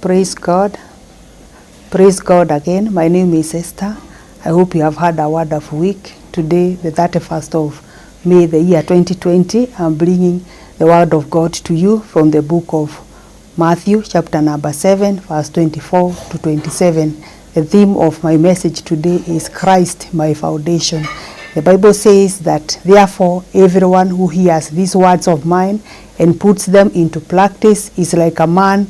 Praise God. Praise God again. My name is Esther. I hope you have had a wonderful week. Today, the 31st of May, the year 2020, I'm bringing the word of God to you from the book of Matthew, chapter number 7, verse 24 to 27. The theme of my message today is Christ, my foundation. The Bible says that, therefore, everyone who hears these words of mine and puts them into practice is like a man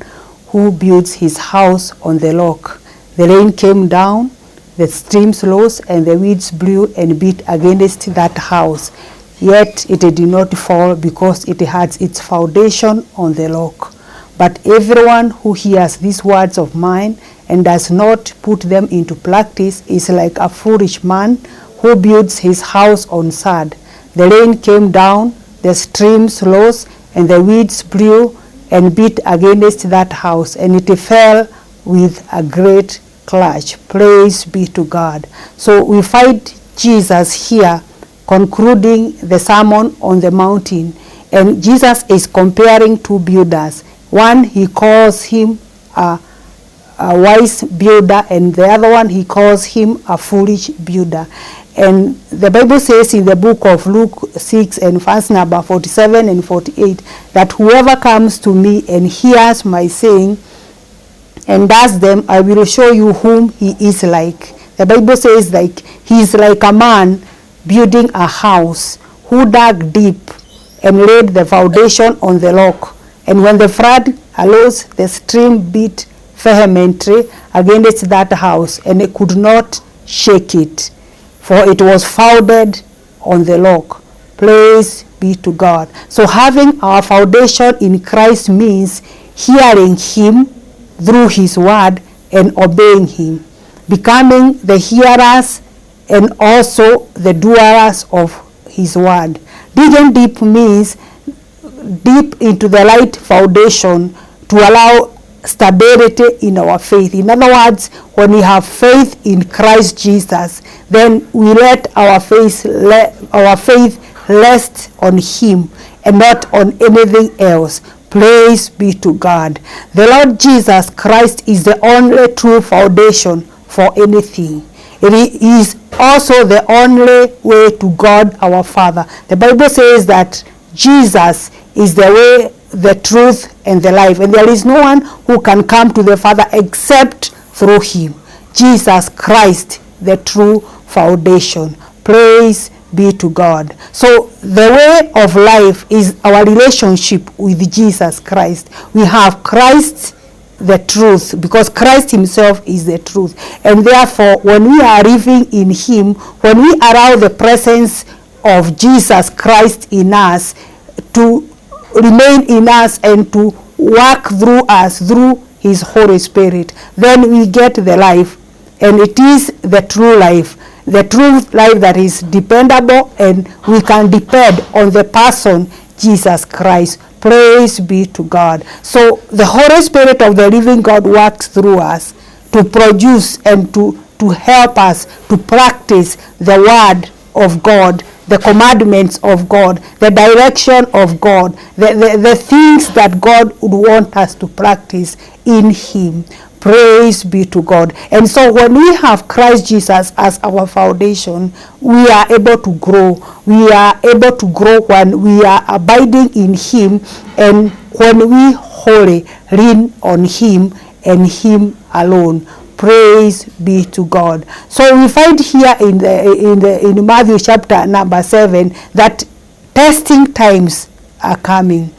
who builds his house on the rock. The rain came down, the streams rose, and the winds blew and beat against that house. Yet it did not fall because it had its foundation on the rock. But everyone who hears these words of mine and does not put them into practice is like a foolish man who builds his house on sand. The rain came down, the streams rose, and the winds blew and beat against that house, and it fell with a great crash. Praise be to God. So we find Jesus here concluding the Sermon on the Mountain, and Jesus is comparing two builders. One, he calls him a wise builder, and the other one, he calls him a foolish builder. And the Bible says in the book of Luke 6 and verse number 47 and 48 that whoever comes to me and hears my saying and does them, I will show you whom he is like. The Bible says like he is like a man building a house who dug deep and laid the foundation on the rock. And when the flood arose, the stream beat vehemently against that house, and it could not shake it, for it was founded on the rock. Praise be to God. So having our foundation in Christ means hearing him through his word and obeying him, becoming the hearers and also the doers of his word. Digging deep means deep into the right foundation to allow stability in our faith. In other words, when we have faith in Christ Jesus, then we let our faith rest on him and not on anything else. Praise be to God. The Lord Jesus Christ is the only true foundation for anything. It is also the only way to God our Father. The Bible says that Jesus is the way, the truth, and the life, and there is no one who can come to the Father except through him. Jesus Christ, the true foundation. Praise be to God. So the way of life is our relationship with Jesus Christ. We have Christ, the truth, because Christ himself is the truth. And therefore, when we are living in him, when we allow the presence of Jesus Christ in us to remain in us and to work through us through his Holy Spirit, then we get the life, and it is the true life that is dependable, and we can depend on the person Jesus Christ. Praise be to God. So the Holy Spirit of the living God works through us to produce and to help us to practice the word of God, the commandments of God, the direction of God, the things that God would want us to practice in him. Praise be to God. And so when we have Christ Jesus as our foundation, we are able to grow. We are able to grow when we are abiding in him, and when we wholly lean on him and him alone. Praise be to God. So we find here in Matthew chapter number 7 that testing times are coming.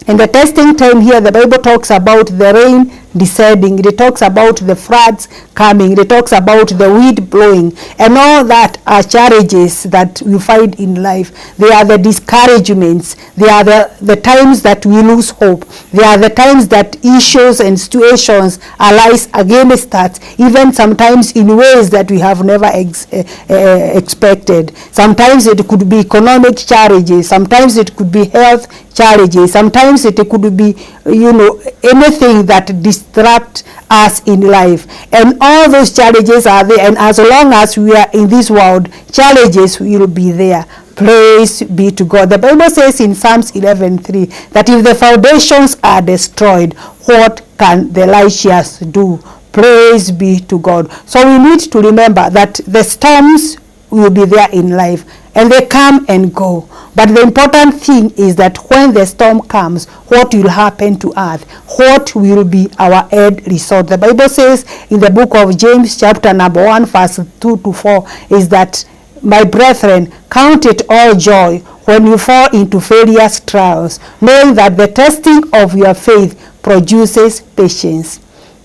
And the testing time here, the Bible talks about the rain descending. It talks about the floods coming. It talks about the wind blowing. And all that are challenges that we find in life. They are the discouragements. They are the times that we lose hope. They are the times that issues and situations arise against us, even sometimes in ways that we have never expected. Sometimes it could be economic challenges. Sometimes it could be health challenges. Sometimes it could be, anything that disrupt us in life. And all those challenges are there. And as long as we are in this world, challenges will be there. Praise be to God. The Bible says in Psalms 11:3 that if the foundations are destroyed, what can the righteous do. Praise be to God. So we need to remember that the storms will be there in life, and they come and go. But the important thing is that when the storm comes, what will happen to earth? What will be our end result? The Bible says in the book of James, chapter number 1, verse 2 to 4, is that, my brethren, count it all joy when you fall into various trials, knowing that the testing of your faith produces patience.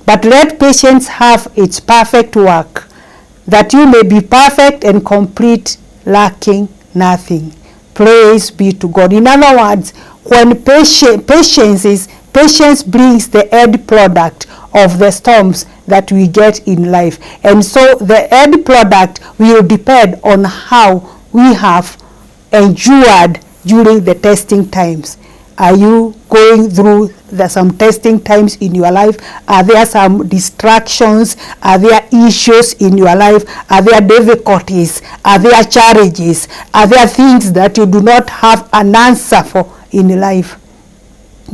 But let patience have its perfect work, that you may be perfect and complete, lacking nothing. Praise be to God. In other words, when patience brings the end product of the storms that we get in life. And so the end product will depend on how we have endured during the testing times. Are you going through some testing times in your life? Are there some distractions? Are there issues in your life? Are there difficulties? Are there challenges? Are there things that you do not have an answer for in life?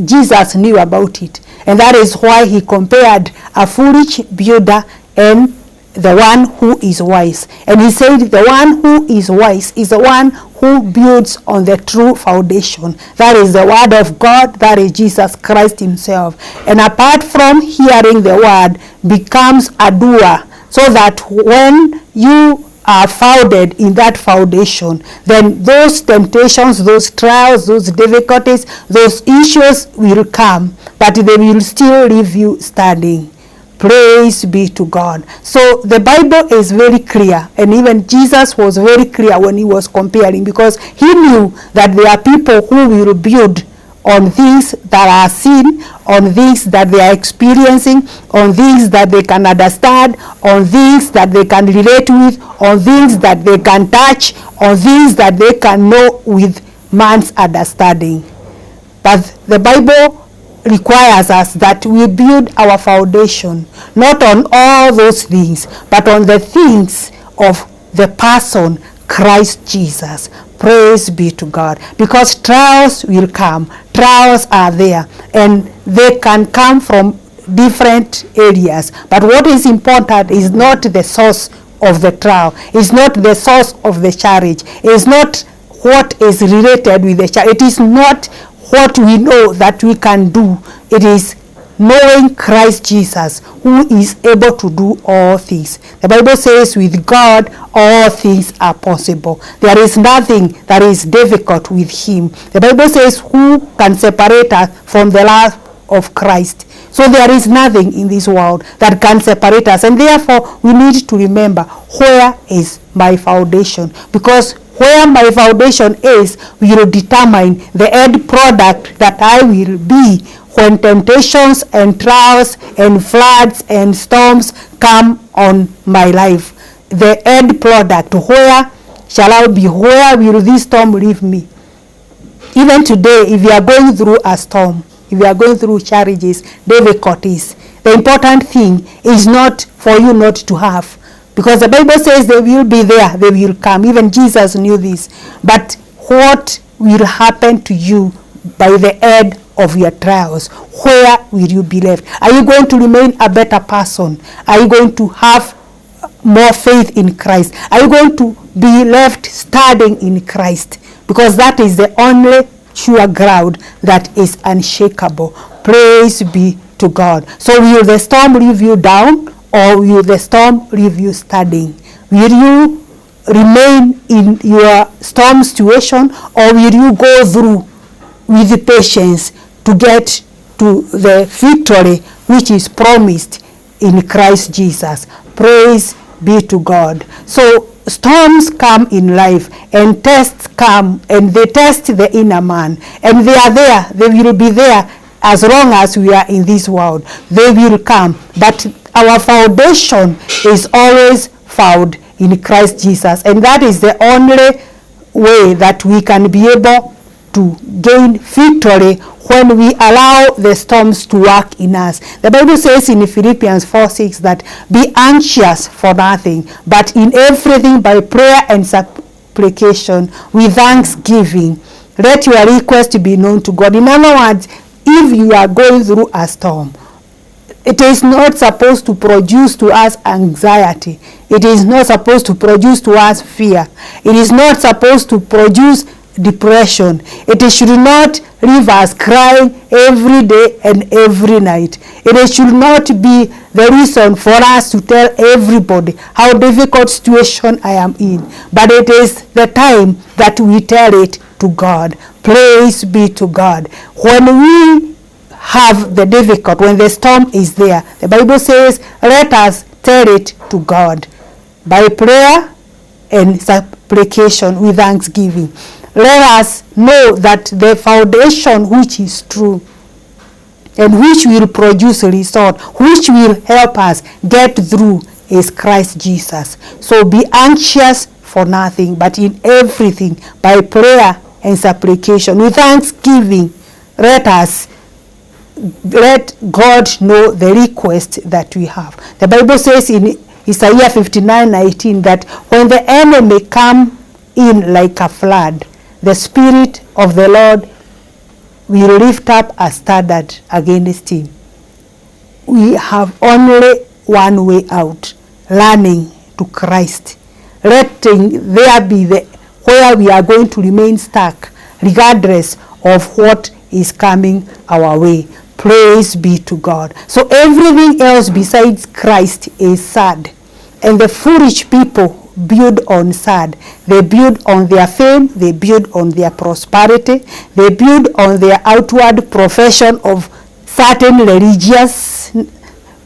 Jesus knew about it, and that is why he compared a foolish builder and the one who is wise. And he said the one who is wise is the one who builds on the true foundation. That is the word of God. That is Jesus Christ himself. And apart from hearing the word, becomes a doer, so that when you are founded in that foundation, then those temptations, those trials, those difficulties, those issues will come, but they will still leave you standing. Praise be to God. So the Bible is very clear, and even Jesus was very clear when he was comparing, because he knew that there are people who will build on things that are seen, on things that they are experiencing, on things that they can understand, on things that they can relate with, on things that they can touch, on things that they can know with man's understanding. But the Bible requires us that we build our foundation not on all those things, but on the things of the person Christ Jesus. Praise be to God. Because trials will come. Trials are there, and they can come from different areas. But what is important is not the source of the trial. It's not the source of the challenge. It's not what is related with the challenge. It is not what we know that we can do. It is knowing Christ Jesus, who is able to do all things. The Bible says with God all things are possible. There is nothing that is difficult with him. The Bible says, who can separate us from the love of Christ? So there is nothing in this world that can separate us, and therefore we need to remember, where is my foundation? Because where my foundation is will determine the end product that I will be when temptations and trials and floods and storms come on my life. The end product, where shall I be? Where will this storm leave me? Even today, if you are going through a storm, if you are going through challenges, difficulties, the important thing is not for you not to have. Because the Bible says they will be there, they will come. Even Jesus knew this. But what will happen to you by the end of your trials? Where will you be left? Are you going to remain a better person? Are you going to have more faith in Christ? Are you going to be left standing in Christ? Because that is the only sure ground that is unshakable. Praise be to God. So will the storm leave you down, or will the storm leave you standing? Will you remain in your storm situation, or will you go through with patience to get to the victory which is promised in Christ Jesus? Praise be to God. So storms come in life, and tests come, and they test the inner man, and they are there. They will be there as long as we are in this world. They will come, but our foundation is always found in Christ Jesus, and that is the only way that we can be able to gain victory when we allow the storms to work in us. The Bible says in Philippians 4:6 that be anxious for nothing, but in everything by prayer and supplication with thanksgiving, let your request be known to God. In other words, if you are going through a storm, It is not supposed to produce to us anxiety. It is not supposed to produce to us fear. It is not supposed to produce depression. It should not leave us crying every day and every night. It should not be the reason for us to tell everybody how difficult situation I am in. But it is the time that we tell it to God. Praise be to God. When we have the difficult, when the storm is there, the Bible says, let us tell it to God by prayer and supplication with thanksgiving. Let us know that the foundation which is true and which will produce result, which will help us get through, is Christ Jesus. So be anxious for nothing, but in everything by prayer and supplication with thanksgiving, let God know the request that we have. The Bible says in Isaiah 59:19 that when the enemy come in like a flood, the Spirit of the Lord will lift up a standard against him. We have only one way out, learning to Christ. Letting there be where we are going to remain stuck, regardless of what is coming our way. Praise be to God. So everything else besides Christ is sad. And the foolish people build on sad. They build on their fame. They build on their prosperity. They build on their outward profession of certain religious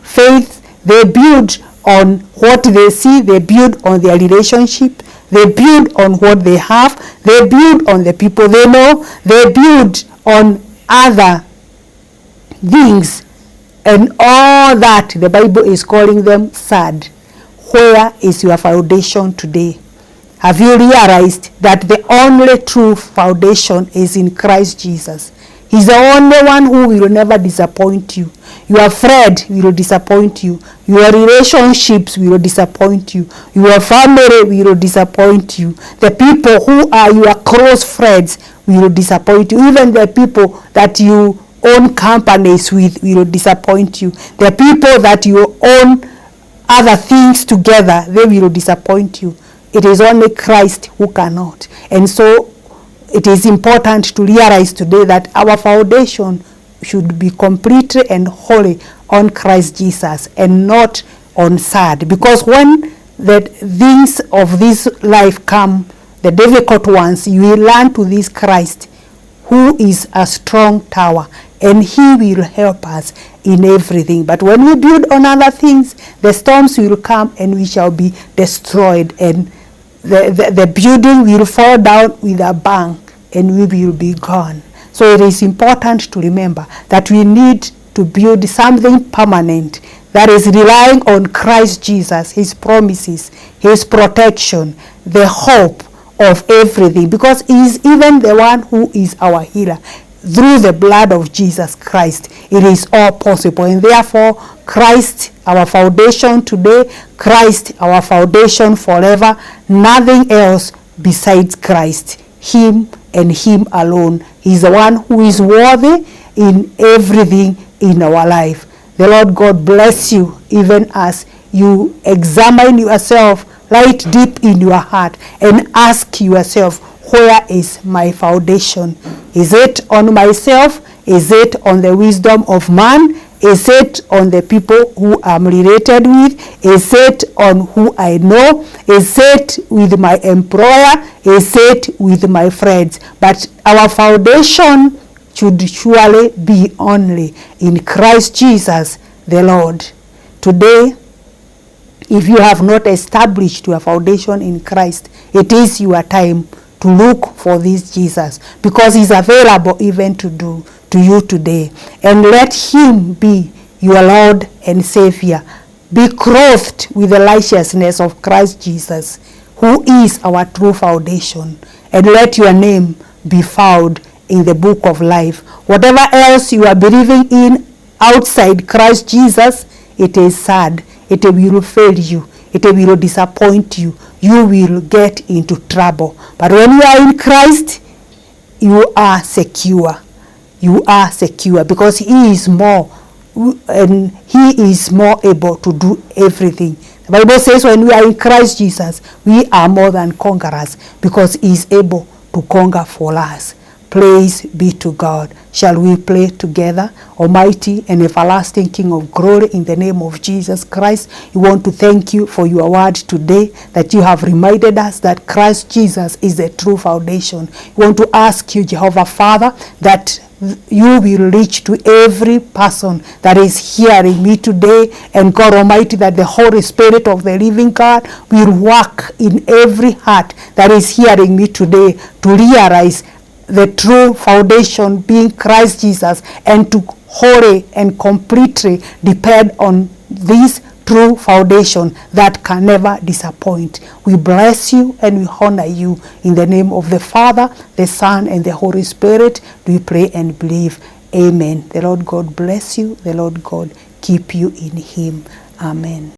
faith. They build on what they see. They build on their relationship. They build on what they have. They build on the people they know. They build on other things. And all that, the Bible is calling them sad. Where is your foundation today? Have you realized that the only true foundation is in Christ Jesus? He's the only one who will never disappoint you. Your friend will disappoint you. Your relationships will disappoint you. Your family will disappoint you. The people who are your close friends will disappoint you. Even the people that you own companies with will disappoint you. The people that you own other things together, they will disappoint you. It is only Christ who cannot. And so it is important to realize today that our foundation should be completely and wholly on Christ Jesus and not on sad. Because when the things of this life come, the difficult ones, you will learn to this Christ who is a strong tower, and he will help us in everything. But when we build on other things, the storms will come and we shall be destroyed, and the building will fall down with a bang and we will be gone. So it is important to remember that we need to build something permanent that is relying on Christ Jesus, his promises, his protection, the hope of everything, because he is even the one who is our healer. Through the blood of Jesus Christ, it is all possible. And therefore, Christ, our foundation today, Christ, our foundation forever, nothing else besides Christ, him and him alone. He's the one who is worthy in everything in our life. The Lord God bless you, even as you examine yourself right deep in your heart and ask yourself, where is my foundation? Is it on myself? Is it on the wisdom of man? Is it on the people who I'm related with? Is it on who I know? Is it with my employer? Is it with my friends? But our foundation should surely be only in Christ Jesus the Lord. Today, if you have not established your foundation in Christ, it is your time to look for this Jesus, because he's available even to you today. And let him be your Lord and Savior. Be clothed with the righteousness of Christ Jesus, who is our true foundation. And let your name be found in the book of life. Whatever else you are believing in outside Christ Jesus, it is sad. It will fail you. It will disappoint you. You will get into trouble. But when you are in Christ, you are secure. You are secure because he is more and he is more able to do everything. The Bible says when we are in Christ Jesus, we are more than conquerors because he is able to conquer for us. Praise be to God. Shall we pray together? Almighty and everlasting King of glory, in the name of Jesus Christ, we want to thank you for your word today, that you have reminded us that Christ Jesus is the true foundation. We want to ask you, Jehovah Father, that you will reach to every person that is hearing me today, and God Almighty, that the Holy Spirit of the living God will work in every heart that is hearing me today to realize the true foundation being Christ Jesus, and to wholly and completely depend on this true foundation that can never disappoint. We bless you and we honor you. In the name of the Father, the Son, and the Holy Spirit, we pray and believe. Amen. The Lord God bless you. The Lord God keep you in him. Amen.